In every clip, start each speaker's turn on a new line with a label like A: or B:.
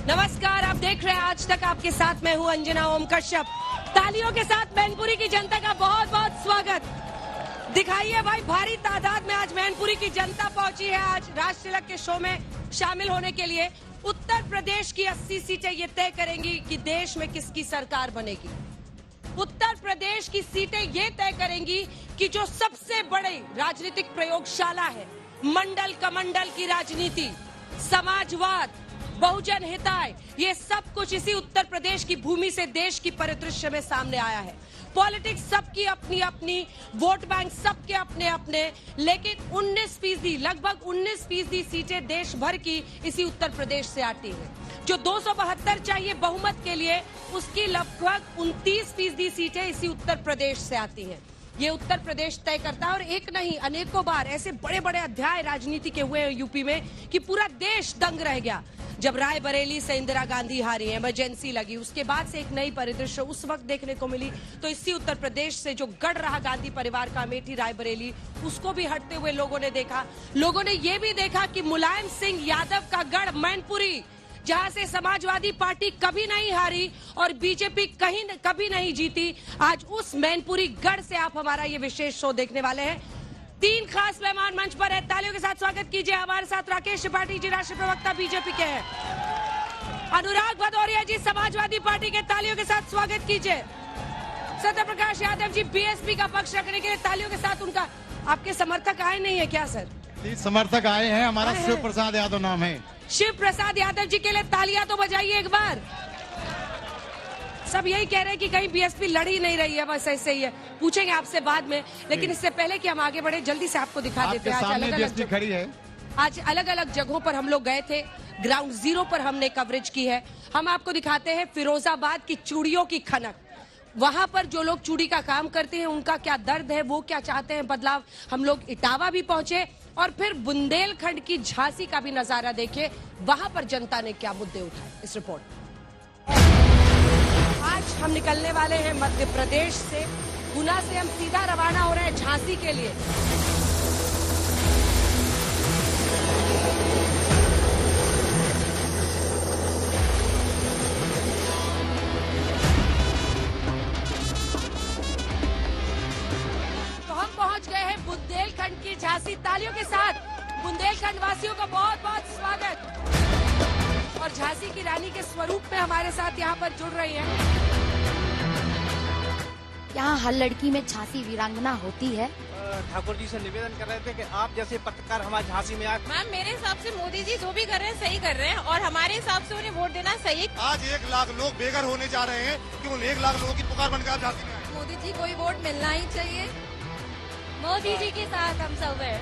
A: नमस्कार, आप देख रहे हैं आज तक आपके साथ मैं हूं अंजना ओम कश्यप। तालियों के साथ मैनपुरी की जनता का बहुत बहुत स्वागत। दिखाइए भाई, भारी तादाद में आज मैनपुरी की जनता पहुंची है आज राज तिलक के शो में शामिल होने के लिए। उत्तर प्रदेश की 80 सीटें ये तय करेंगी कि देश में किसकी सरकार बनेगी। उत्तर प्रदेश की सीटें ये तय करेंगी कि जो सबसे बड़े राजनीतिक प्रयोगशाला है, मंडल कमंडल की राजनीति, समाजवाद, बहुजन हिताय, ये सब कुछ इसी उत्तर प्रदेश की भूमि से देश की परिदृश्य में सामने आया है। पॉलिटिक्स सबकी अपनी अपनी, वोट बैंक सबके अपने अपने, लेकिन 19%, लगभग 19% सीटें देश भर की इसी उत्तर प्रदेश से आती हैं। जो 272 चाहिए बहुमत के लिए, उसकी लगभग 29% सीटें इसी उत्तर प्रदेश से आती हैं। ये उत्तर प्रदेश तय करता है और एक नहीं अनेकों बार ऐसे बड़े बड़े अध्याय राजनीति के हुए यूपी में कि पूरा देश दंग रह गया। जब रायबरेली से इंदिरा गांधी हारी, इमरजेंसी लगी, उसके बाद से एक नई परिदृश्य उस वक्त देखने को मिली। तो इसी उत्तर प्रदेश से जो गढ़ रहा गांधी परिवार का अमेठी रायबरेली, उसको भी हटते हुए लोगों ने देखा। लोगों ने ये भी देखा कि मुलायम सिंह यादव का गढ़ मैनपुरी, जहां से समाजवादी पार्टी कभी नहीं हारी और बीजेपी कभी नहीं जीती, आज उस मैनपुरी गढ़ से आप हमारा ये विशेष शो देखने वाले हैं। 3 खास मेहमान मंच पर है, तालियों के साथ स्वागत कीजिए। हमारे साथ राकेश त्रिपाठी जी, राष्ट्रीय प्रवक्ता बीजेपी के हैं। अनुराग भदौरिया जी, समाजवादी पार्टी के, तालियों के साथ स्वागत कीजिए। सत्य प्रकाश यादव जी, बीएसपी का पक्ष रखने के लिए, तालियों के साथ उनका। आपके समर्थक आए नहीं है क्या सर?
B: समर्थक आए हैं, हमारा शिव प्रसाद यादव नाम है।
A: शिव प्रसाद यादव जी के लिए तालियां तो बजाइए एक बार। सब यही कह रहे हैं कि कहीं बीएसपी लड़ ही नहीं रही है, बस ऐसे ही है। पूछेंगे आपसे बाद में, लेकिन इससे पहले कि हम आगे बढ़े, जल्दी से आपको दिखा देते हैं। आज अलग अलग जगहों पर हम लोग गए थे, ग्राउंड जीरो पर हमने कवरेज की है। हम आपको दिखाते हैं फिरोजाबाद की चूड़ियों की खनक। वहां पर जो लोग चूड़ी का काम करते हैं, उनका क्या दर्द है, वो क्या चाहते हैं बदलाव। हम लोग इटावा भी पहुंचे और फिर बुंदेलखंड की झांसी का भी नजारा देखे, वहां पर जनता ने क्या मुद्दे उठाए। इस रिपोर्ट आज हम निकलने वाले हैं मध्य प्रदेश से। गुना से हम सीधा रवाना हो रहे हैं झांसी के लिए। तो हम पहुंच गए हैं बुंदेलखंड की झांसी। तालियों के साथ बुंदेलखंड वासियों का बहुत बहुत स्वागत। और झांसी की रानी के स्वरूप में हमारे साथ यहाँ पर जुड़ रही है।
C: यहाँ हर लड़की में झांसी वीरांगना होती है।
D: ठाकुर जी से निवेदन कर रहे थे कि आप जैसे पत्रकार हमारे झांसी में आए।
E: मैम, मेरे हिसाब से मोदी जी जो भी कर रहे हैं सही कर रहे हैं और हमारे हिसाब से उन्हें वोट देना सही।
F: आज 1 लाख लोग बेघर होने जा रहे हैं कि उन 1 लाख लोगों की पुकार बनकर आप झांसी में आए।
E: मोदी जी को ही वोट मिलना ही चाहिए। मोदी जी के साथ हम सब हैं।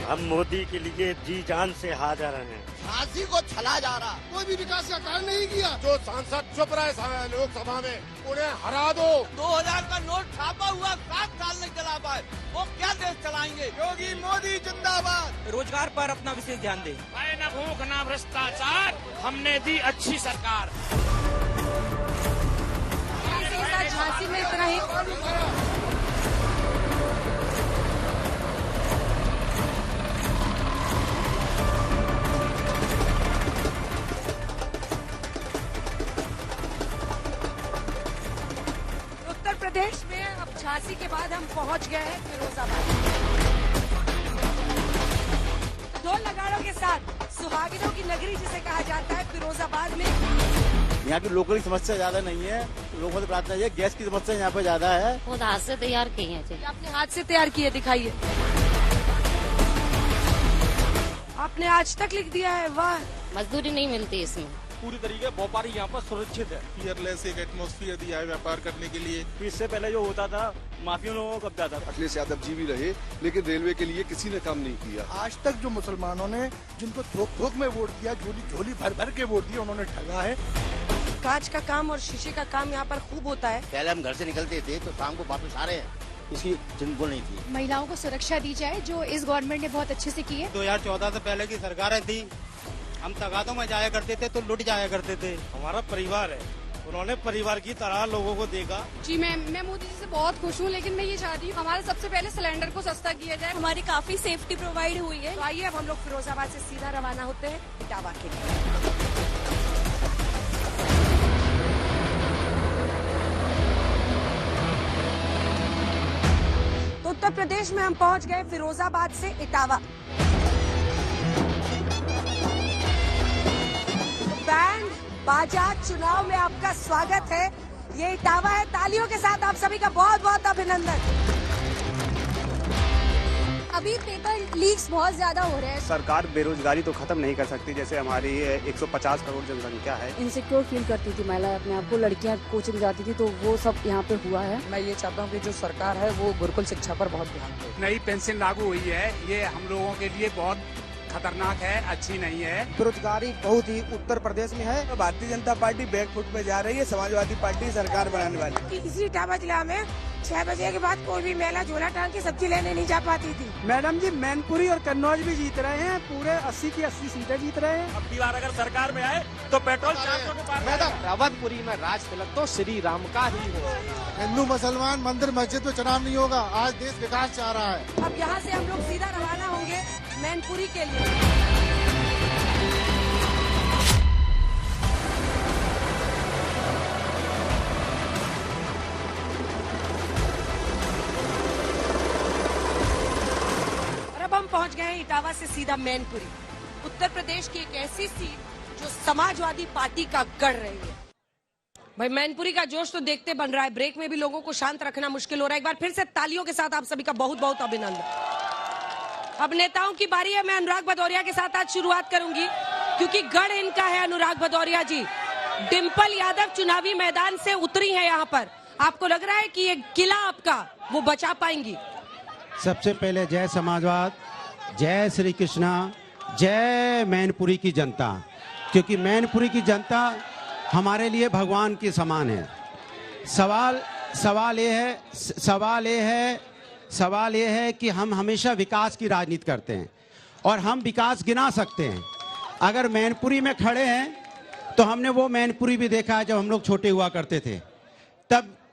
G: हम मोदी के लिए जी जान से हाजिर हैं।
F: झांसी को छला जा रहा, कोई भी विकास का कार्य नहीं किया। जो सांसद चुप रहे लोकसभा में, उन्हें हरा दो।
D: 2000 का नोट छापा हुआ 7 साल नहीं चला पाए, वो क्या देश चलाएंगे?
F: योगी मोदी जिंदाबाद।
D: रोजगार पर अपना विशेष ध्यान दें।
H: न भूख न भ्रष्टाचार, हमने दी अच्छी सरकार।
A: झांसी में इतना ही। उत्तर प्रदेश में अब झांसी के बाद हम पहुंच गए हैं फिरोजाबाद। ढोल नगाड़ों के साथ सुहागिनों की नगरी जिसे कहा जाता है फिरोजाबाद में।
I: यहाँ की लोगों की समस्या ज्यादा नहीं है, लोगों से प्रार्थना है, गैस की समस्या यहाँ पे ज्यादा है।
C: खुद हाथ से तैयार किए हैं।
A: आपने हाथ से तैयार किए, दिखाइए। आपने आज तक लिख दिया है, वाह।
C: मजदूरी नहीं मिलती इसमें।
D: पूरी तरीके व्यापारी यहाँ पर सुरक्षित है।
F: फियरलेस एक एटमॉस्फेयर दिया है व्यापार करने के लिए।
G: इससे पहले जो होता था, माफियों लोगों को कब्जा था।
J: अखिलेश यादव जी भी रहे, लेकिन रेलवे के लिए किसी ने काम नहीं किया।
K: आज तक जो मुसलमानों ने जिनको थोक थोक में वोट दिया, झोली भर भर के वोट दिया, उन्होंने ठगा है।
A: कांच का काम और शीशे का काम यहाँ पर खूब होता है।
I: पहले हम घर से निकलते थे तो शाम को वापस आ रहे हैं, इसकी चिंता नहीं थी।
C: महिलाओं को सुरक्षा दी जाए, जो इस गवर्नमेंट ने बहुत अच्छे से की है।
D: 2014 से पहले की सरकारें थी, हम तगादों में जाया करते थे तो लुट जाया करते थे। हमारा परिवार है
G: उन्होंने परिवार की तरह लोगों को देखा।
C: जी मैं मोदी जी से बहुत खुश हूँ, लेकिन मैं ये चाहती हूँ हमारे सबसे पहले सिलेंडर को सस्ता किया जाए।
E: हमारी काफी सेफ्टी प्रोवाइड हुई है।
A: तो आइए अब हम लोग फिरोजाबाद से सीधा रवाना होते हैं इटावा के लिए। तो उत्तर प्रदेश में हम पहुंच गए फिरोजाबाद से इटावा। बैंड बाजा चुनाव में आपका स्वागत है। ये इटावा है। तालियों के साथ आप सभी का बहुत बहुत अभिनंदन।
E: अभी पेपर लीक्स बहुत ज्यादा हो रहे हैं।
G: सरकार बेरोजगारी तो खत्म नहीं कर सकती, जैसे हमारी 150 करोड़ जनसंख्या है।
L: इनसिक्योर फील करती थी महिला अपने आप को, लड़कियां कोचिंग जाती थी, तो वो सब यहाँ पे हुआ है।
M: मैं ये चाहता हूँ कि जो सरकार है वो गुरुकुल शिक्षा पर बहुत ध्यान दे।
H: नई पेंशन लागू हुई है, ये हम लोगों के लिए बहुत खतरनाक है, अच्छी नहीं है।
M: बेरोजगारी बहुत ही उत्तर प्रदेश में है।
I: भारतीय जनता पार्टी बैकफुट पे जा रही है, समाजवादी पार्टी सरकार बनाने वाली।
A: इसी इटावा जिला में 6 बजे के बाद कोई भी महिला झोला टांग के सब्जी लेने नहीं जा पाती थी।
M: मैडम जी मैनपुरी और कन्नौज भी जीत रहे हैं, पूरे 80 की 80 सीटें जीत रहे हैं।
G: अब की बार अगर सरकार में आए तो पेट्रोल 400 के पार।
D: मैडम रावतपुरी में राज तिलक तो श्री राम का ही हो।
K: हिंदू मुसलमान मंदिर मस्जिद में चुनाव नहीं होगा। आज देश विकास चाह रहा है।
A: अब यहाँ से हम लोग सीधा रवाना होंगे मैनपुरी के लिए। हम पहुंच गए हैं इटावा से सीधा मैनपुरी। उत्तर प्रदेश की एक ऐसी सीट जो समाजवादी पार्टी का गढ़ रही है। भाई मैनपुरी का जोश तो देखते बन रहा है। ब्रेक में भी लोगों को शांत रखना मुश्किल हो रहा है। एक बार फिर से तालियों के साथ आप सभी का बहुत बहुत अभिनंदन। अब नेताओं की बारी है। मैं अनुराग भदौरिया के साथ आज शुरुआत करूंगी, क्योंकि गढ़ इनका है। अनुराग भदौरिया जी, डिंपल यादव चुनावी मैदान से उतरी है यहाँ पर। आपको लग रहा है कि ये किला आपका वो बचा पाएंगी?
N: सबसे पहले जय समाजवाद, जय श्री कृष्णा, जय मैनपुरी की जनता। क्योंकि मैनपुरी की जनता हमारे लिए भगवान के समान है। सवाल ये है कि हम हमेशा विकास की राजनीति करते हैं और हम विकास गिना सकते हैं। अगर मैनपुरी में खड़े हैं तो हमने वो मैनपुरी भी देखा है जब हम लोग छोटे हुआ करते थे।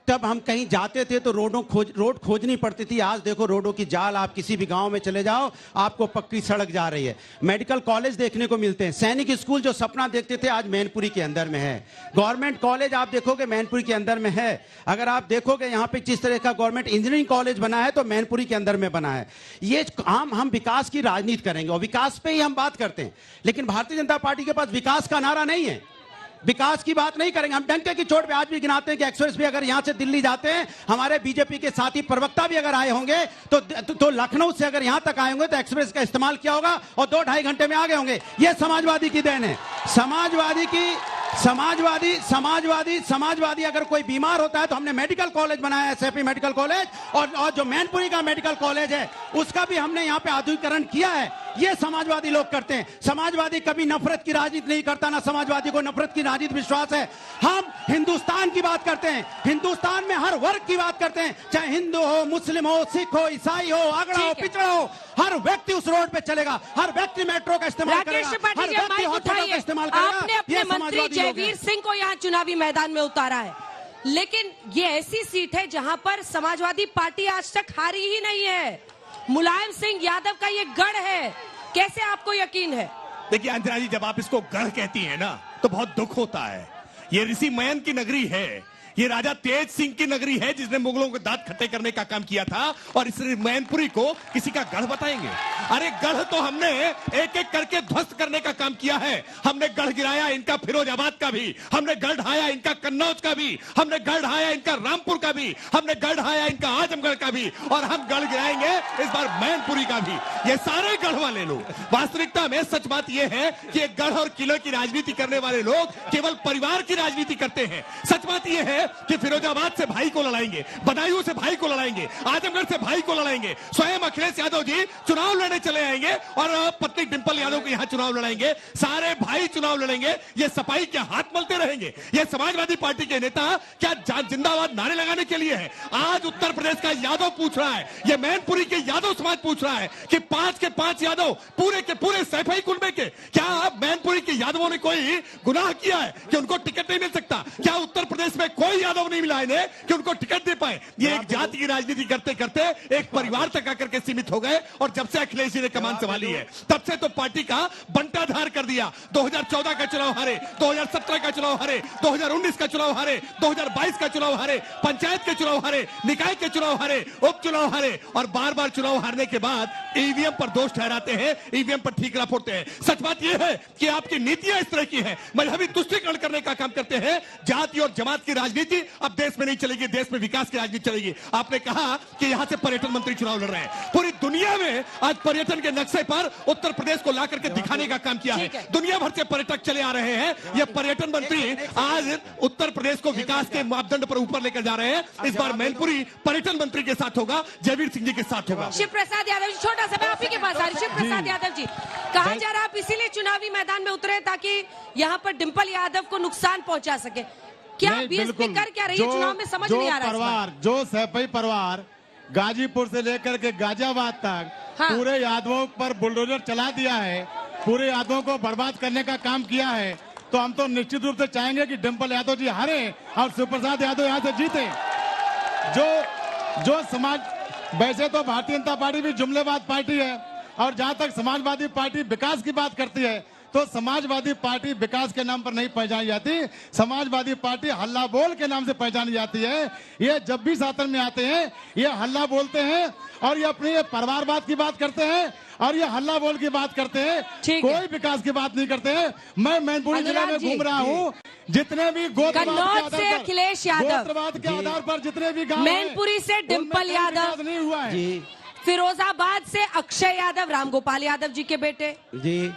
N: तब हम कहीं जाते थे तो रोड खोजनी पड़ती थी। आज देखो रोडों की जाल, आप किसी भी गांव में चले जाओ आपको पक्की सड़क जा रही है। मेडिकल कॉलेज देखने को मिलते हैं। सैनिक स्कूल जो सपना देखते थे आज मैनपुरी के अंदर में है। गवर्नमेंट कॉलेज आप देखोगे मैनपुरी के अंदर में है। अगर आप देखोगे यहाँ पे जिस तरह का गवर्नमेंट इंजीनियरिंग कॉलेज बना है तो मैनपुरी के अंदर में बना है। ये हम विकास की राजनीति करेंगे और विकास पे ही हम बात करते हैं। लेकिन भारतीय जनता पार्टी के पास विकास का नारा नहीं है। विकास की बात नहीं करेंगे। हम डंके की चोट पे आज भी गिनाते हैं कि एक्सप्रेस भी अगर यहां से दिल्ली जाते हैं, हमारे बीजेपी के साथी प्रवक्ता भी अगर आए होंगे तो लखनऊ से अगर यहां तक आए होंगे तो एक्सप्रेस का इस्तेमाल किया होगा और 2-2.5 घंटे में आ गए होंगे। यह समाजवादी की देन है। समाजवादी अगर कोई बीमार होता है तो हमने मेडिकल कॉलेज बनाया, एसएपी मेडिकल कॉलेज, और जो मैनपुरी का मेडिकल कॉलेज है उसका भी हमने यहाँ पे आधुनिकीकरण किया है। ये समाजवादी लोग करते हैं। समाजवादी कभी नफरत की राजनीति नहीं करता, ना समाजवादी को नफरत की राजनीति विश्वास है। हम हिंदुस्तान की बात करते हैं। हिंदुस्तान में हर वर्ग की बात करते हैं, चाहे हिंदू हो, मुस्लिम हो, सिख हो, ईसाई हो, आगड़ा हो, पिछड़ा हो। हर व्यक्ति उस रोड पे चलेगा, हर व्यक्ति मेट्रो का इस्तेमाल करेगा, हर व्यक्ति हॉस्पिटल का इस्तेमाल करेगा।
A: आपने अपने मंत्री जयवीर सिंह को यहाँ चुनावी मैदान में उतारा है, लेकिन ये ऐसी सीट है जहां पर समाजवादी पार्टी आज तक हारी ही नहीं है। मुलायम सिंह यादव का ये गढ़ है। कैसे आपको यकीन है?
H: देखिए अंजना जी, जब आप इसको गढ़ कहती हैं ना तो बहुत दुख होता है। ये ऋषि मयन की नगरी है, ये राजा तेज सिंह की नगरी है जिसने मुगलों के दांत खट्टे करने का काम किया था, और इस मैनपुरी को किसी का गढ़ बताएंगे? अरे गढ़ तो हमने एक एक करके ध्वस्त करने का काम किया है। हमने गढ़ गिराया इनका फिरोजाबाद का भी, हमने गढ़ ढाया इनका कन्नौज का भी, हमने गढ़ ढाया इनका रामपुर का भी, हमने गढ़ ढाया इनका आजमगढ़ का भी, और हम गढ़ गिराएंगे इस बार मैनपुरी का भी। ये सारे गढ़ वाले लोग, वास्तविकता में सच बात यह है कि गढ़ और किले की राजनीति करने वाले लोग केवल परिवार की राजनीति करते हैं। सच बात यह है कि फिरोजाबाद से भाई को लड़ाएंगे, बदायूं से भाई को लड़ाएंगे, आजमगढ़ से भाई को लड़ाएंगे, स्वयं अखिलेश यादव जी चुनाव लड़ने चले आएंगे और पत्नी डिंपल यादव को यहां चुनाव लड़ाएंगे। सारे भाई चुनाव लड़ेंगे। ये सपाई के हाथ मलते रहेंगे, ये समाजवादी पार्टी के नेता क्या जिंदाबाद नारे लगाने के लिए है? आज उत्तर प्रदेश का यादव पूछ रहा है, ये मैनपुरी के यादव समाज पूछ रहा है कि 5 के 5 यादव पूरे के पूरे सैफई कुनबे के, क्या मैनपुरी के यादवों ने कोई गुनाह किया है कि उनको टिकट नहीं मिल सकता? क्या उत्तर प्रदेश में कोई यादव नहीं मिला इन्हें कि उनको टिकट दे पाए? ये एक जाति की राजनीति करते करते एक परिवार तक आकर के सीमित हो गए, और जब से अखिलेश जी ने कमान संभाली है तब से तो पार्टी का बंटाधार कर दिया। 2014 का चुनाव हारे, 2017 का चुनाव हारे, 2019 का चुनाव हारे, 2022 का चुनाव हारे, पंचायत के चुनाव हारे, निकाय के चुनाव हारे, उपचुनाव हारे, और बार बार चुनाव हारने के बाद ईवीएम पर दोष ठहराते हैं, ईवीएम पर ठीकरा फोड़ते हैं। सच बात यह है कि आपकी नीतियां इस तरह की हैं, मजहबी तुष्टीकरण करने का काम करते हैं। जाति और जमात की राजनीति अब देश में नहीं चलेगी, देश में विकास की राजनीति चलेगी। आपने कहा कि यहां से पर्यटन मंत्री चुनाव लड़ रहे हैं, पूरी दुनिया में आज पर्यटन के नक्शे पर उत्तर प्रदेश को लाकर के दिखाने का काम किया है। दुनिया भर से पर्यटक चले आ रहे हैं, ये पर्यटन मंत्री आज उत्तर प्रदेश को विकास के मापदंड पर ऊपर लेकर जा रहे हैं। इस बार मैनपुरी पर्यटन मंत्री के साथ होगा, जयवीर सिंह जी के साथ होगा।
A: शिव प्रसाद यादव जी, छोटा सा मैं आप ही के पास आ रही। शिव प्रसाद यादव जी, कहा जा रहा आप इसीलिए चुनावी मैदान में उतरे ताकि यहाँ पर डिंपल यादव को नुकसान पहुंचा सके, क्या बीएसपी कर क्या रही है चुनाव में समझ नहीं आ रहा?
B: परिवार जो सैफई परिवार गाजीपुर से लेकर के गाजियाबाद तक पूरे यादवों पर बुलडोजर चला दिया है, पूरे यादवों को बर्बाद करने का काम किया है, तो हम तो निश्चित रूप से चाहेंगे कि डिंपल यादव जी हारे और शिव प्रसाद यादव यहाँ से जीते। जो समाज, वैसे तो भारतीय जनता पार्टी भी जुमलेबाज पार्टी है, और जहां तक समाजवादी पार्टी विकास की बात करती है तो समाजवादी पार्टी विकास के नाम पर नहीं पहचानी जाती, समाजवादी पार्टी हल्ला बोल के नाम से पहचानी जाती है। ये जब भी शासन में आते हैं ये हल्ला बोलते हैं, और ये अपनी परिवारवाद की बात करते हैं, और ये हल्ला बोल की बात करते हैं, कोई विकास की बात नहीं करते हैं। मैं मैनपुरी जिले में घूम रहा हूँ, जितने भी गोत्रवाद
A: से अखिलेश यादव
B: के आधार पर जितने भी गाँव,
A: मैनपुरी से डिंपल यादव
B: नहीं हुआ है,
A: फिरोजाबाद से अक्षय यादव रामगोपाल यादव जी के बेटे जी,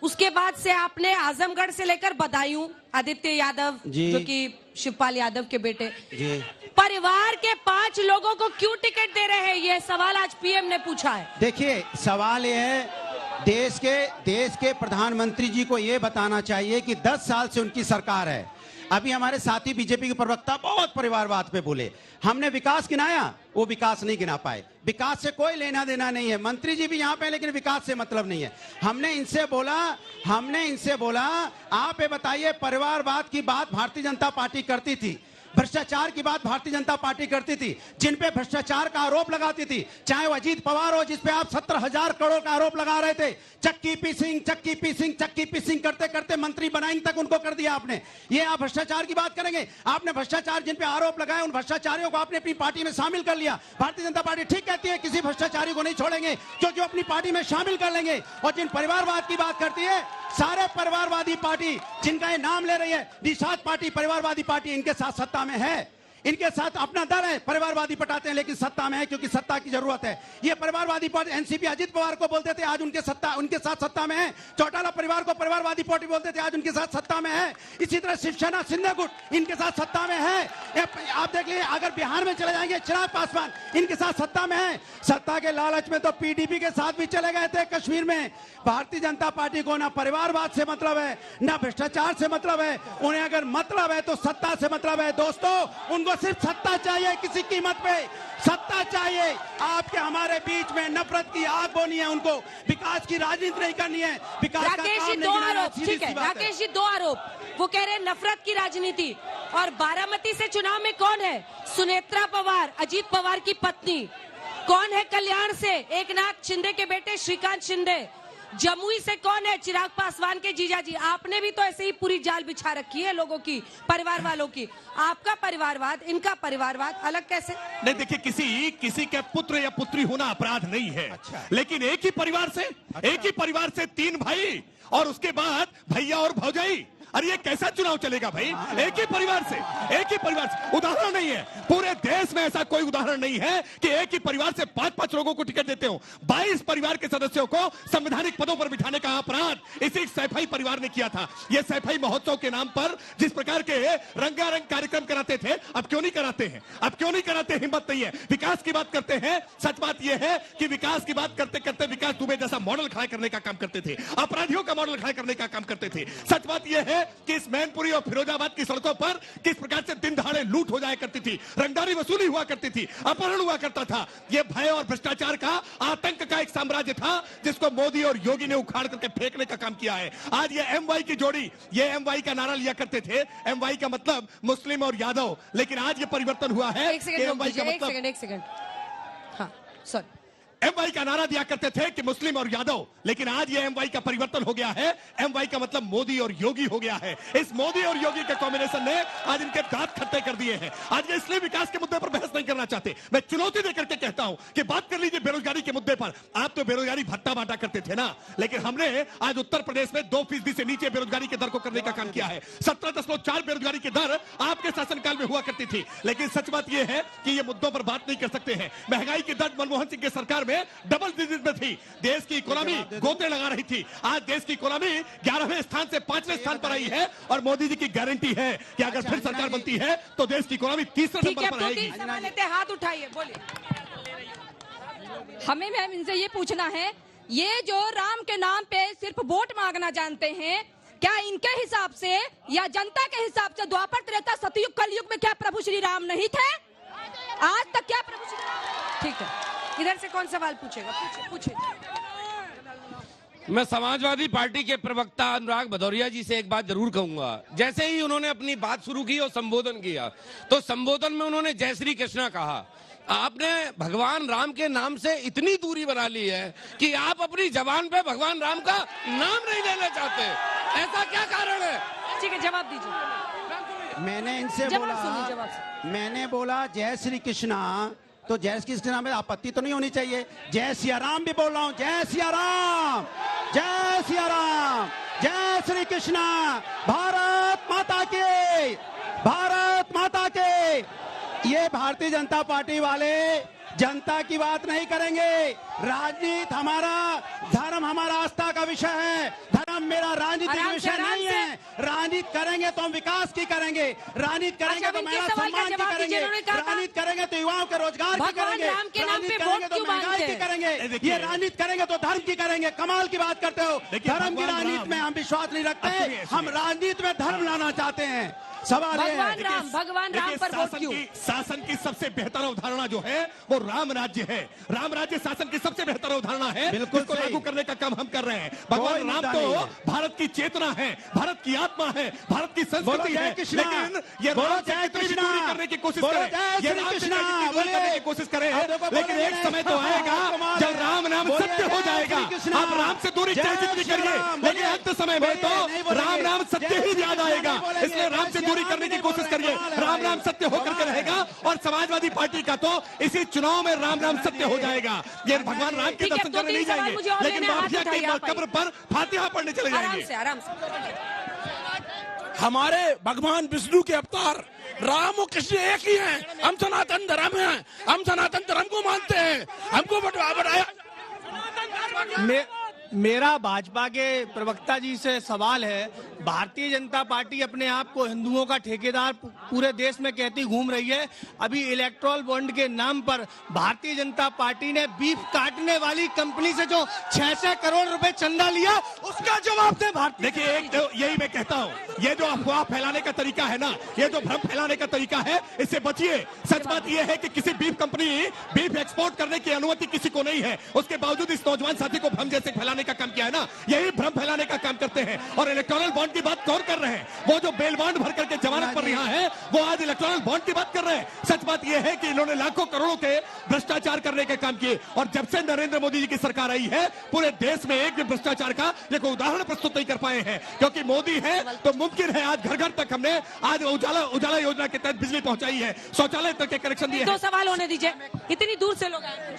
A: उसके बाद से आपने आजमगढ़ से लेकर बदायूं आदित्य यादव जो कि शिवपाल यादव के बेटे जी। परिवार के 5 लोगों को क्यों टिकट दे रहे हैं, ये सवाल आज पीएम ने पूछा है।
N: देखिए सवाल ये है, देश के प्रधानमंत्री जी को ये बताना चाहिए कि 10 साल से उनकी सरकार है। अभी हमारे साथी बीजेपी के प्रवक्ता बहुत परिवारवाद पे बोले, हमने विकास गिनाया, वो विकास नहीं गिना पाए। विकास से कोई लेना देना नहीं है, मंत्री जी भी यहाँ पे, लेकिन विकास से मतलब नहीं है। हमने इनसे बोला आप ये बताइए, परिवारवाद की बात भारतीय जनता पार्टी करती थी, भ्रष्टाचार की बात भारतीय जनता पार्टी करती थी, जिन पे भ्रष्टाचार का आरोप लगाती थी, चाहे वो अजीत पवार हो जिसपे आप 17,000 करोड़ का आरोप लगा रहे थे, चक्की पीसिंग करते करते मंत्री बनाएंगे तक उनको कर दिया आपने। ये आप भ्रष्टाचार की बात करेंगे? आपने भ्रष्टाचार जिन पे आरोप लगाए उन भ्रष्टाचारियों को आपने अपनी पार्टी में शामिल कर लिया। भारतीय जनता पार्टी ठीक कहती है किसी भ्रष्टाचारी को नहीं छोड़ेंगे, क्योंकि अपनी पार्टी में शामिल कर लेंगे। और जिन परिवारवाद की बात करती है, सारे परिवारवादी पार्टी जिनका ये नाम ले रही है, निषाद पार्टी परिवारवादी पार्टी, इनके साथ सत्ता में है, इनके साथ अपना दल है, परिवारवादी पटाते हैं, लेकिन सत्ता में है क्योंकि सत्ता की जरूरत है। ये परिवारवादी पार्टी एनसीपी अजीत पवार को बोलते थे, आज उनके साथ सत्ता में है। चौटाला परिवार को परिवारवादी पार्टी बोलते थे, आज उनके साथ सत्ता में है। इसी तरह शिवसेना सिंधे गुट इनके साथ सत्ता में है। आप देख लीजिए, अगर बिहार में चले जाएंगे, चिराग पासवान इनके साथ सत्ता में है। सत्ता के लालच में तो पीडीपी के साथ भी चले गए थे कश्मीर में। भारतीय जनता पार्टी को ना परिवारवाद से मतलब है, ना भ्रष्टाचार से मतलब है, उन्हें अगर मतलब है तो सत्ता से मतलब है। दोस्तों, उनको सिर्फ सत्ता चाहिए, किसी कीमत पे सत्ता चाहिए। आपके हमारे बीच में नफरत की आग बोनी है, उनको विकास की राजनीति नहीं करनी है। विकास का काम नहीं करना,
A: ठीक है राकेश जी, 2 आरोप वो कह रहे हैं, नफरत की राजनीति। और बारामती से चुनाव में कौन है? सुनेत्रा पवार, अजीत पवार की पत्नी। कौन है कल्याण से? एकनाथ शिंदे के बेटे श्रीकांत शिंदे। जमुई से कौन है? चिराग पासवान के जीजाजी। आपने भी तो ऐसे ही पूरी जाल बिछा रखी है लोगों की, परिवार वालों की। आपका परिवारवाद, इनका परिवारवाद अलग कैसे?
H: नहीं, देखिए, किसी के पुत्र या पुत्री होना अपराध नहीं है। लेकिन एक ही परिवार से 3 भाई और उसके बाद भैया और भौजाई, अरे ये कैसा चुनाव चलेगा भाई? एक ही परिवार से उदाहरण नहीं है, पूरे देश में ऐसा कोई उदाहरण नहीं है कि एक ही परिवार से 5-5 लोगों को टिकट देते हो। 22 परिवार के सदस्यों को संवैधानिक पदों पर बिठाने का अपराध इसी सैफई परिवार ने किया था। ये सैफई महोत्सव के नाम पर जिस प्रकार के रंगारंग कार्यक्रम कराते थे, अब क्यों नहीं कराते हैं? हिम्मत नहीं है। विकास की बात करते हैं, सच बात यह है कि विकास की बात करते करते विकास दुबे जैसा मॉडल खड़ा करने का काम करते थे, अपराधियों का मॉडल खड़ा करने का काम करते थे। सच बात यह है कि इस मैनपुरी और फिरोजाबाद की सड़कों पर किस प्रकार से दिन दहाड़े लूट हो जाया करती थी, रंगदारी वसूली हुआ करती थी, अपहरण हुआ करता था। यह भय और भ्रष्टाचार का, आतंक का एक साम्राज्य था जिसको मोदी और योगी ने उखाड़ करके फेंकने का काम किया है। आज ये एमवाई की जोड़ी, ये एमवाई का नारा लिया करते थे, एमवाई का मतलब मुस्लिम और यादव, लेकिन आज ये परिवर्तन हुआ है।
A: एक सेकंड हाँ सॉरी,
H: एमवाई का नारा दिया करते थे कि मुस्लिम और यादव, लेकिन आज ये एमवाई का परिवर्तन हो गया है। एमवाई का मतलब मोदी और योगी हो गया है। इस मोदी और योगी के कॉम्बिनेशन ने आज इनके दांत खट्टे कर दिए हैं। आज ये इसलिए विकास के मुद्दे पर बहस नहीं करना चाहते। मैं चुनौती देकर के कहता हूं कि बात कर लीजिए बेरोजगारी के मुद्दे पर। आप तो बेरोजगारी भत्ता बांटा करते थे ना, लेकिन हमने आज उत्तर प्रदेश में 2% से नीचे बेरोजगारी के दर को करने का काम किया है। 17.4 बेरोजगारी की दर आपके शासनकाल में हुआ करती थी, लेकिन सच बात यह है कि ये मुद्दों पर बात नहीं कर सकते हैं। महंगाई की दर मनमोहन सिंह की सरकार में डबल डिजिट में थी, देश की इकोनॉमी गोते लगा रही थी। आज देश की इकोनॉमी 11वें स्थान से 5वें स्थान पर आई है और मोदी जी की गारंटी है कि अगर फिर सरकार बनती है तो देश की इकोनॉमी 3रे नंबर पर आएगी।
A: हाथ उठाइए, बोलिए।
E: हमें मैम इनसे ये पूछना है, ये जो राम के नाम पे सिर्फ वोट मांगना जानते हैं, क्या इनके हिसाब से या जनता के हिसाब से द्वापर त्रेता सतयुग कलयुग में क्या प्रभु श्री राम नहीं थे? आज तक क्या प्रभु श्री राम?
A: ठीक है, इधर से कौन सवाल पूछेगा? पूछे।
O: मैं समाजवादी पार्टी के प्रवक्ता अनुराग भदौरिया जी से एक बात जरूर कहूंगा। जैसे ही उन्होंने अपनी बात शुरू की और संबोधन किया, तो संबोधन में उन्होंने जय श्री कृष्णा कहा। आपने भगवान राम के नाम से इतनी दूरी बना ली है कि आप अपनी जबान पे भगवान राम का नाम नहीं लेना चाहते। ऐसा क्या कारण है?
A: ठीक है, जवाब दीजिए।
N: मैंने इनसे मैंने बोला जय श्री कृष्णा, तो जय श्री कृष्णा में आपत्ति तो नहीं होनी चाहिए। जय सिया राम भी बोल रहा हूं, जय सिया राम, जय सिया राम, जय श्री कृष्णा। भारत माता के, भारत माता के। ये भारतीय जनता पार्टी वाले जनता की बात नहीं करेंगे। राजनीति हमारा, धर्म हमारा आस्था का विषय है। धर्म मेरा राजनीतिक विषय नहीं है। राजनीति करेंगे तो हम विकास की करेंगे, राजनीति करेंगे तो महिला सम्मान की करेंगे, राजनीति करेंगे तो युवाओं के रोजगार की करेंगे, राजनीति करेंगे तो महंगाई की करेंगे, ये राजनीति करेंगे तो धर्म की करेंगे। कमाल की बात करते हो। धर्म की राजनीति में हम विश्वास नहीं रखते, हम राजनीति में धर्म लाना चाहते हैं। सवाल
A: भगवान राम पर वोट क्यों?
H: शासन की सबसे बेहतर अवधारणा जो है वो राम राज्य है। राम राज्य शासन की सबसे बेहतर अवधारणा है, जिसको लागू करने का काम हम कर रहे हैं। भगवान राम तो भारत की चेतना है, भारत की आत्मा है, भारत की संस्कृति है। लेकिन ये राम से कितनी भी दूरी करने की कोशिश करें, ये राम से कितनी दूरी करने की कोशिश करें, लेकिन एक समय तो आएगा जब राम नाम सत्य हो जाएगा। आप राम से दूरी चाहे जितनी करिए, लेकिन अंत समय में तो राम नाम सत्य ही याद आएगा। इसलिए राम से दूरी करने की कोशिश करिए, राम नाम सत्य होकर के रहेगा। और समाजवादी पार्टी का तो इसी चुनाव में राम नाम सत्य हो जाएगा। ये भगवान राम के दर्शन करने नहीं जाएंगे, लेकिन माफिया की कब्र पर फातिहा पढ़ने चले जाएंगे।
A: आराम से।
K: हमारे भगवान विष्णु के अवतार राम और कृष्ण एक ही हैं। हम सनातन धर्म हैं, हम सनातन धर्म को मानते हैं। हमको बताया।
M: मेरा भाजपा के प्रवक्ता जी से सवाल है, भारतीय जनता पार्टी अपने आप को हिंदुओं का ठेकेदार पूरे देश में कहती घूम रही है। अभी इलेक्ट्रल बॉन्ड के नाम पर भारतीय जनता पार्टी ने बीफ काटने वाली कंपनी से जो 600 करोड़ रुपए चंदा लिया, उसका जवाब दे भारतीय।
H: देखिए, एक तो यही मैं कहता हूँ, ये जो अफवाह फैलाने का तरीका है ना, ये जो भ्रम फैलाने का तरीका है, इससे बचिए। सच बात यह है कि किसी बीफ कंपनी बीफ एक्सपोर्ट करने की अनुमति किसी को नहीं है। उसके बावजूद इस नौजवान साथी को भ्रम जैसे फैलाने का काम किया है ना, यही भ्रम फैलाने का काम करते हैं। और इलेक्टोरल बॉन्ड की बात कौन कर रहे हैं? वो जो बेल बॉन्ड भर करके जमानत पर रिहा है, वो आज इलेक्टोरल बॉन्ड की बात कर रहे हैं। सच बात यह है कि इन्होंने लाखों करोड़ों के भ्रष्टाचार करने के काम किए। और जब से नरेंद्र मोदी जी की सरकार आई है, पूरे देश में एक भी भ्रष्टाचार का ये कोई उदाहरण प्रस्तुत नहीं कर पाए हैं। क्योंकि मोदी है तो मुमकिन है आज घर घर तक हमने आज उजाला योजना के तहत बिजली पहुंचाई है, शौचालय तक के कनेक्शन दिए।
A: 2 सवाल होने दीजिए, इतनी दूर से लोग आए।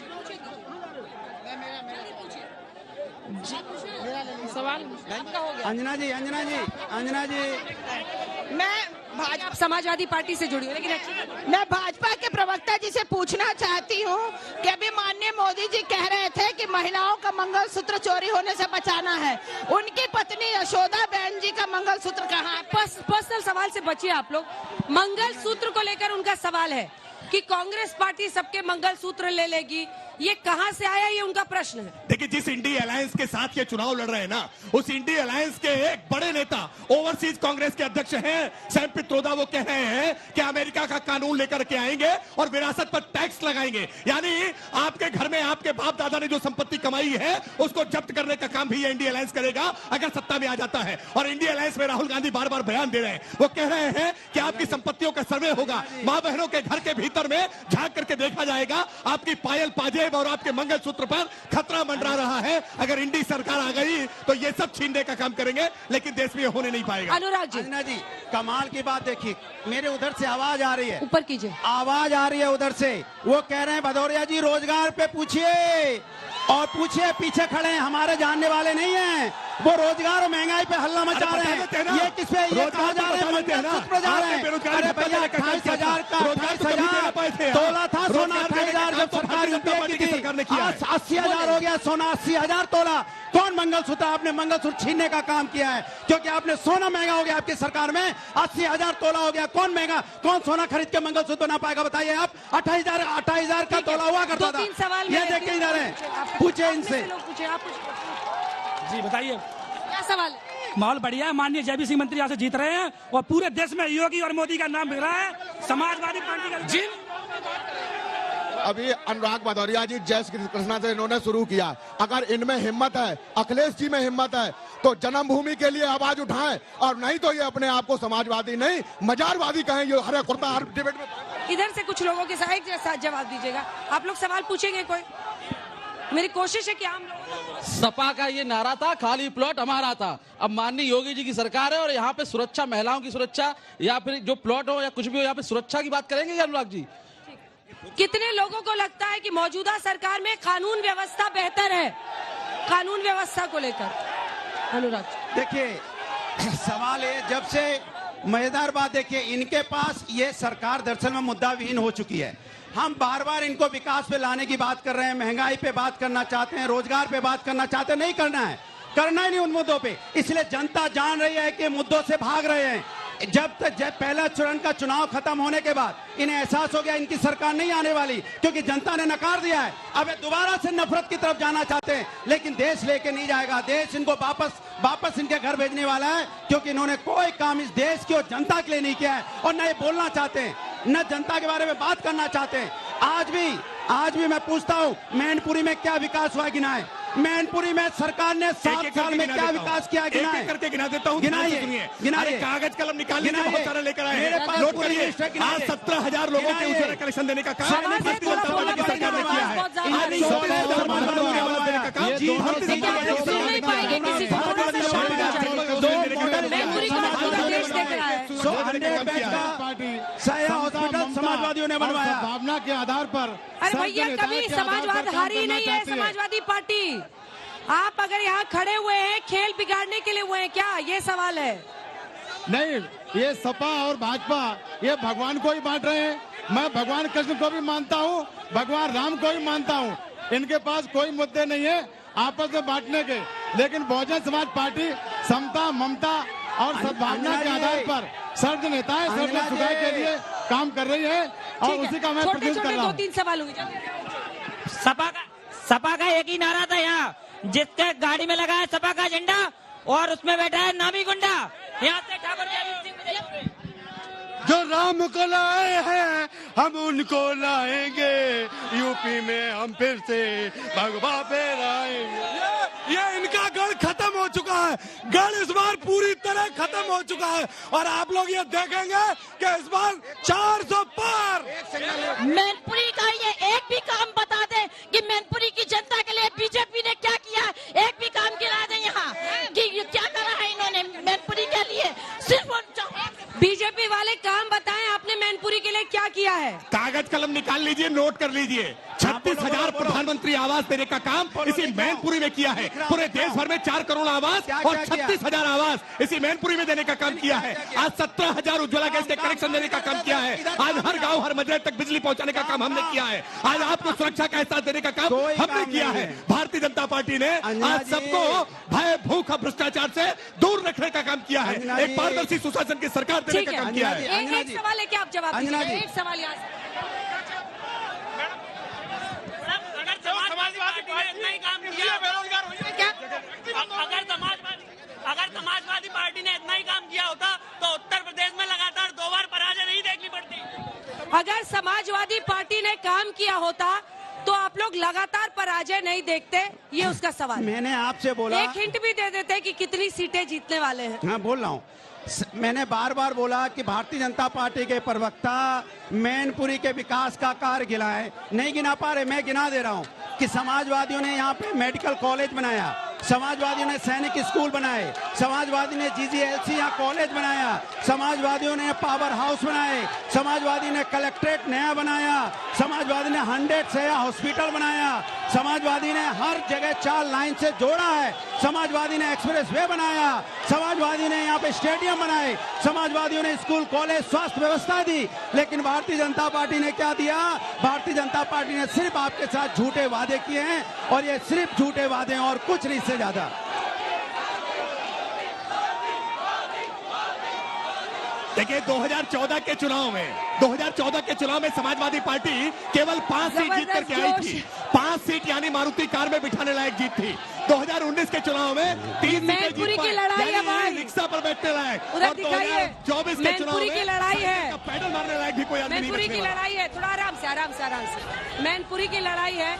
A: सवाल
N: अंजना जी,
A: मैं समाजवादी पार्टी से जुड़ी हूँ, लेकिन
P: मैं भाजपा के प्रवक्ता जी से पूछना चाहती हूँ कि अभी माननीय मोदी जी कह रहे थे कि महिलाओं का मंगलसूत्र चोरी होने से बचाना है। उनकी पत्नी यशोदा बहन जी का मंगलसूत्र कहाँ है?
A: पर्सनल सवाल से बचिए आप लोग। मंगलसूत्र को लेकर उनका सवाल है कि कांग्रेस पार्टी सबके मंगलसूत्र ले लेगी, ये कहां से आया, ये उनका प्रश्न है।
H: देखिए, जिस इंडी अलायंस के साथ ये चुनाव लड़ रहे हैं ना, उस इंडी अलायंस के एक बड़े नेता ओवरसीज कांग्रेस के अध्यक्ष हैं सैम पित्रोदा। वो कह रहे हैं कि अमेरिका का कानून लेकर के आएंगे और विरासत पर टैक्स लगाएंगे, यानी आपके घर में आपके बाप दादा ने जो संपत्ति कमाई है उसको जब्त करने का काम भी ये इंडी अलायंस करेगा अगर सत्ता में आ जाता है। और इंडी अलायंस में राहुल गांधी बार बार बयान दे रहे हैं, वो कह रहे हैं कि आपकी संपत्तियों का सर्वे होगा, मां बहनों के घर के भीतर में झांक करके देखा जाएगा, आपकी पायल पाजेब और आपके मंगलसूत्र पर खतरा मंडरा रहा है। अगर इंडी सरकार आ गई तो ये सब छीनने का काम करेंगे, लेकिन देश में होने नहीं पाएगा।
A: अनुराग
N: जी, कमाल की बात देखिए, मेरे उधर से आवाज आ रही है,
A: ऊपर कीजिए,
N: आवाज आ रही है उधर से। वो कह रहे हैं भदौरिया जी रोजगार पे पूछिए, और पूछिए पीछे खड़े हैं, हमारे जानने वाले नहीं हैं, वो रोजगार और महंगाई पे हल्ला मचा रहे हैं। ये किस पे ये कहा जा रहे हैं, मंगलसूत्र जा रहे हैं। अरे भैया 28,000 का 28,000 तोला था सोना, 28,000 जब सरकार यूपीए की थी, 80,000 हो गया सोना, 80,000 तोला। कौन मंगलसूत्र, आपने मंगलसूत्र छीनने का काम किया है, क्योंकि आपने सोना महंगा हो गया आपकी सरकार में, 80,000 तोला हो गया। कौन महंगा, कौन सोना खरीद के मंगलसूत्र बना पाएगा, बताइए आप। 28,000 का तोला हुआ करता था। ये देख के इधर है, पूछे इनसे।
Q: जी बताइए,
A: क्या सवाल है?
Q: माहौल बढ़िया है, माननीय जयवीर सिंह मंत्री यहाँ से जीत रहे हैं और पूरे देश में योगी और मोदी का नाम बिक रहा है। समाजवादी पार्टी का जिन
F: अभी अनुराग भदौरिया जी जय श्री कृष्णा से इन्होंने शुरू किया, अगर इनमें हिम्मत है, अखिलेश जी में हिम्मत है, तो जन्मभूमि के लिए आवाज उठाएं, और नहीं तो ये अपने आप को समाजवादी नहीं मजारवादी कहें। ये हर खुर्दा हर डिबेट में।
A: इधर से कुछ लोगों के साथ जवाब दीजिएगा। आप लोग सवाल पूछेंगे कोई? मेरी कोशिश है कि हम लोग,
R: सपा का ये नारा था खाली प्लॉट हमारा था। अब माननीय योगी जी की सरकार है और यहाँ पे सुरक्षा, महिलाओं की सुरक्षा या फिर जो प्लॉट हो या कुछ भी हो, यहाँ पे सुरक्षा की बात करेंगे अनुराग जी?
A: कितने लोगों को लगता है कि मौजूदा सरकार में कानून व्यवस्था बेहतर है, कानून व्यवस्था को लेकर? अनुराग
N: देखिए, सवाल है, जब से मजेदार बात देखिए, इनके पास ये सरकार दरअसल में मुद्दा विहीन हो चुकी है। हम बार बार इनको विकास पे लाने की बात कर रहे हैं, महंगाई पे बात करना चाहते हैं, रोजगार पे बात करना चाहते हैं, नहीं करना है, करना ही नहीं उन मुद्दों पे। इसलिए जनता जान रही है कि मुद्दों से भाग रहे हैं। जब पहला चरण का चुनाव खत्म होने के बाद इन्हें एहसास हो गया इनकी सरकार नहीं आने वाली, क्योंकि जनता ने नकार दिया है। अब ये दोबारा से नफरत की तरफ जाना चाहते हैं, लेकिन देश लेके नहीं जाएगा। देश इनको वापस इनके घर भेजने वाला है, क्योंकि इन्होंने कोई काम इस देश की और जनता के लिए नहीं किया है, और न ये बोलना चाहते हैं, न जनता के बारे में बात करना चाहते हैं। आज भी मैं पूछता हूँ, मैनपुरी में क्या विकास हुआ गिनाए? मैनपुरी में सरकार ने 7 साल में क्या विकास किया गिनाए?
H: एक करके गिना देता हूँ,
N: गिनाइए।
H: कागज कलम निकाल लीजिए, बहुत सारा लेकर आए हैं, नोट करिए। आज 17,000 लोगों के उज्ज्वला कनेक्शन देने का काम भारतीय जनता पार्टी की सरकार ने किया है। आज 17,000 महिलाओं को आवास देने का काम भारतीय जनता
B: पार्टी
N: हॉस्पिटल समाजवादियों ने बनवाया,
B: भावना के आधार पर।
A: अरे भैया, कभी समाजवाद हारी नहीं है समाजवादी पार्टी। आप अगर यहाँ खड़े हुए हैं, खेल बिगाड़ने के लिए हुए हैं क्या, ये सवाल है?
B: नहीं, ये सपा और भाजपा ये भगवान को ही बांट रहे हैं। मैं भगवान कृष्ण को भी मानता हूँ, भगवान राम को भी मानता हूँ। इनके पास कोई मुद्दे नहीं है आपस में बांटने के, लेकिन बहुजन समाज पार्टी समता, ममता और सद्भावना के आधार पर सर्द नेताएं सर्द सुधार के लिए काम कर रही है, और उसी का मैं प्रतिनिधित्व कर रहा हूँ।
A: 2-3 सवाल हुए।
S: सपा का एक ही नारा था यहाँ, जिसके गाड़ी में लगा है सपा का झंडा और उसमें बैठा है नामी गुंडा। यहाँ से ठाकुर जयवीर सिंह,
F: जो राम को लाए हैं हम उनको लाएंगे, यूपी में हम फिर से भगवा पे लाएंगे।
K: ये इनका गढ़ खत्म हो चुका है, गढ़ इस बार पूरी तरह खत्म हो चुका है, और आप लोग ये देखेंगे कि इस बार 400 पार।
P: मैनपुरी का ये एक भी काम बता दें कि मैनपुरी की जनता के लिए बीजेपी ने क्या किया, एक भी काम गिरा दें यहाँ कि क्या करा है इन्होंने मैनपुरी के लिए। सिर्फ
A: बीजेपी वाले काम बताएं, आपने मैनपुरी के लिए क्या किया है?
H: कागज कलम निकाल लीजिए, नोट कर लीजिए। 36,000 प्रधानमंत्री आवास देने का काम इसी मैनपुरी में किया है। पूरे देश भर में 4 करोड़ आवास और 36,000 आवास इसी मैनपुरी में देने का काम किया है। आज 17,000 उज्ज्वला गैस के कनेक्शन देने का काम किया है। आज हर गांव हर मजरे तक बिजली पहुंचाने का काम हमने किया है। आज आपको सुरक्षा का एहसास देने का काम हमने किया है। भारतीय जनता पार्टी ने आज सबको भय, भूख और भ्रष्टाचार से दूर रखने का काम किया है। एक पारदर्शी सुशासन की सरकार देने का काम किया है।
A: एक सवाल है कि आप जवाब दीजिए। एक सवाल यहाँ से।
S: काम किया, बेरोजगार क्या अगर समाजवादी पार्टी ने इतना ही काम किया होता तो उत्तर प्रदेश में लगातार 2 बार पराजय नहीं देखनी पड़ती।
A: अगर समाजवादी पार्टी ने काम किया होता तो आप लोग लगातार पराजय नहीं देखते, ये उसका सवाल।
N: मैंने आपसे बोला,
A: एक हिंट भी दे देते कि कितनी सीटें जीतने वाले हैं।
N: हाँ बोल रहा हूँ, मैंने बार बार बोला कि भारतीय जनता पार्टी के प्रवक्ता मैनपुरी के विकास का कार्य गिनाए, नहीं गिना पा रहे। मैं गिना दे रहा हूँ कि समाजवादियों ने यहाँ पे मेडिकल कॉलेज बनाया, समाजवादियों ने सैनिक स्कूल बनाए, समाजवादी ने जीजीएलसी यहाँ कॉलेज बनाया, समाजवादियों ने पावर हाउस बनाए, समाजवादी ने कलेक्ट्रेट नया बनाया, समाजवादी ने 100 से हॉस्पिटल बनाया, समाजवादी ने हर जगह 4 लाइन से जोड़ा है, समाजवादी ने एक्सप्रेस वे बनाया, समाजवादी ने यहाँ पे स्टेडियम बनाए, समाजवादियों ने स्कूल कॉलेज स्वास्थ्य व्यवस्था दी। लेकिन भारतीय जनता पार्टी ने क्या दिया? भारतीय जनता पार्टी ने सिर्फ आपके साथ झूठे वादे किए हैं, और ये सिर्फ झूठे वादे हैं और कुछ नहीं से ज्यादा।
H: देखिए 2014 के चुनाव में समाजवादी पार्टी केवल 5 सीट जीत करके आई थी। 5 सीट यानी मारुति कार में बिठाने लायक जीत थी। 2019 के चुनाव में 3 सीटें जीत पाए, यानी रिक्शा पर बैठने लायक। और 2024 के चुनाव में
A: की लड़ाई है,
H: पैडल मारने लायक भी कोई आदमी नहीं
A: मैनपुरी की लड़ाई है। थोड़ा आराम से मैनपुरी की लड़ाई है,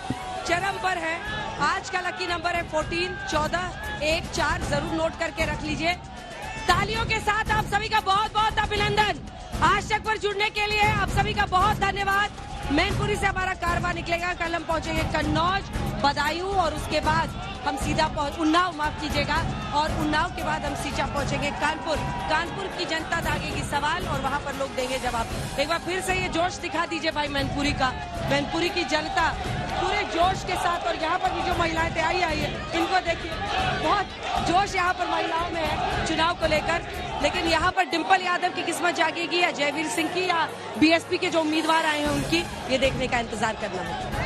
A: चरम पर है। आज का लकी नंबर है 14, 14, 1, 4, जरूर नोट करके रख लीजिए। तालियों के साथ आप सभी का बहुत बहुत अभिनंदन। आज तक पर जुड़ने के लिए आप सभी का बहुत धन्यवाद। मैनपुरी से हमारा कारवां निकलेगा, कल हम पहुंचेंगे कन्नौज, बदायूं, और उसके बाद हम सीधा उन्नाव, माफ कीजिएगा, और उन्नाव के बाद हम सीधा पहुंचेंगे कानपुर। कानपुर की जनता दागेगी सवाल और वहां पर लोग देंगे जवाब। एक बार फिर से ये जोश दिखा दीजिए भाई मैनपुरी का। मैनपुरी की जनता पूरे जोश के साथ, और यहाँ पर भी जो महिलाएं थे, आइए इनको देखिए, बहुत जोश यहाँ पर महिलाओं में है चुनाव को लेकर। लेकिन यहाँ पर डिंपल यादव की किस्मत जागेगी या जयवीर सिंह की या बीएसपी के जो उम्मीदवार आए हैं उनकी, ये देखने का इंतजार करना है।